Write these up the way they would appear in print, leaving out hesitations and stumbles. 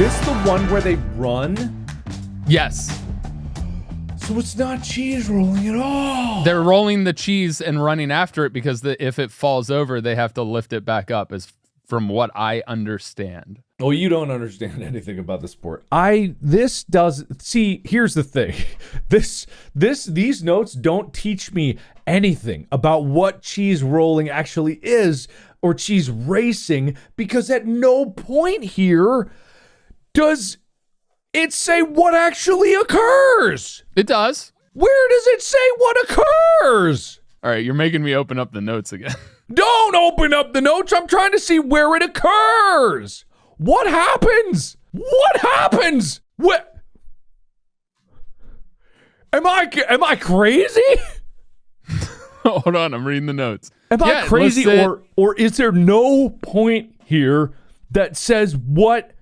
this the one where they run? Yes. So it's not cheese rolling at all. They're rolling the cheese and running after it because if it falls over, they have to lift it back up, is from what I understand. Oh, you don't understand anything about the sport. See, here's the thing. These notes don't teach me anything about what cheese rolling actually is or cheese racing, because at no point here does it say what actually occurs. It does. Where does it say what occurs? All right, you're making me open up the notes again. Don't open up the notes. I'm trying to see where it occurs. What happens? What happens? What? Am I crazy? Hold on, I'm reading the notes. Am I crazy, or is there no point here that says what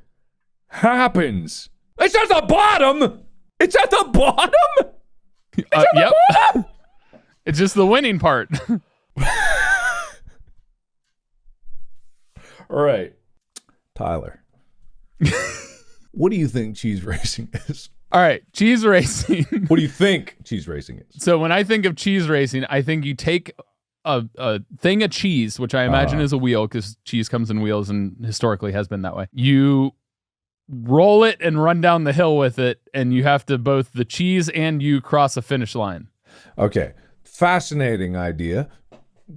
happens? It's at the bottom. It's at the bottom. It's at the bottom. It's just the winning part. All right, Tyler. What do you think cheese racing is? All right, cheese racing. What do you think cheese racing is? So when I think of cheese racing, I think you take a thing of cheese, which I imagine is a wheel, because cheese comes in wheels and historically has been that way. You roll it and run down the hill with it, and you have to both the cheese and you cross a finish line. Okay, fascinating idea.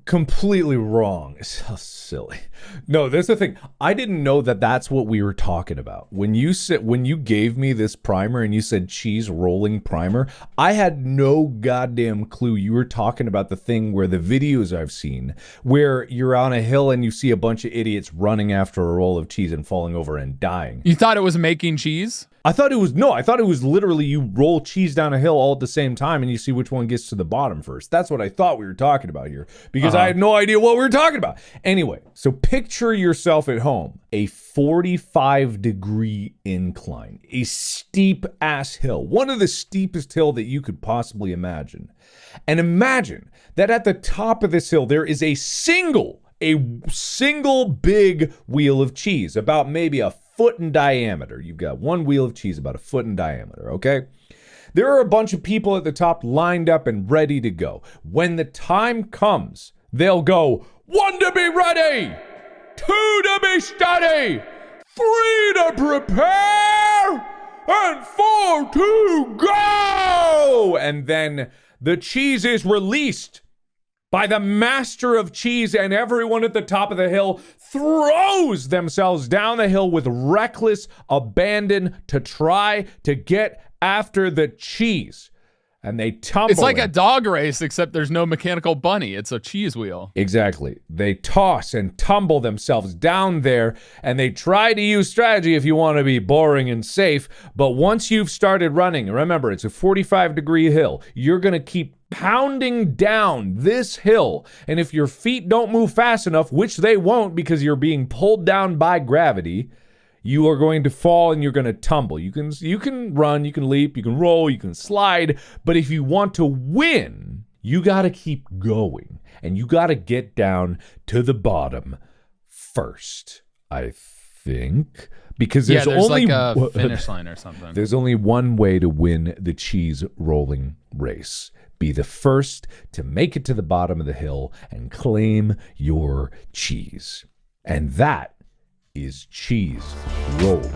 Completely wrong. It's so silly. No, there's the thing. I didn't know that that's what we were talking about. When you gave me this primer and you said cheese rolling primer, I had no goddamn clue you were talking about the thing where the videos I've seen where you're on a hill and you see a bunch of idiots running after a roll of cheese and falling over and dying. You thought it was making cheese? I thought it was literally you roll cheese down a hill all at the same time and you see which one gets to the bottom first. That's what I thought we were talking about here, because I had no idea what we were talking about. Anyway, so picture yourself at home, a 45-degree incline, a steep ass hill, one of the steepest hill that you could possibly imagine. And imagine that at the top of this hill, there is a single big wheel of cheese, about maybe a foot in diameter. You've got one wheel of cheese about a foot in diameter, okay? There are a bunch of people at the top lined up and ready to go. When the time comes, they'll go, 1 to be ready, 2 to be steady, 3 to prepare, and 4 to go! And then the cheese is released by the master of cheese, and everyone at the top of the hill throws themselves down the hill with reckless abandon to try to get after the cheese. And they tumble. It's like a dog race, except there's no mechanical bunny. It's a cheese wheel. Exactly. They toss and tumble themselves down there, and they try to use strategy if you want to be boring and safe. But once you've started running, remember, it's a 45-degree hill. You're going to keep pounding down this hill, and if your feet don't move fast enough, which they won't because you're being pulled down by gravity, you are going to fall and you're going to tumble. You can run, you can leap, you can roll, you can slide, but if you want to win, you got to keep going, and you got to get down to the bottom first, I think. Because there's only like a finish line or something. There's only one way to win the cheese rolling race. Be the first to make it to the bottom of the hill and claim your cheese. And that is cheese rolling.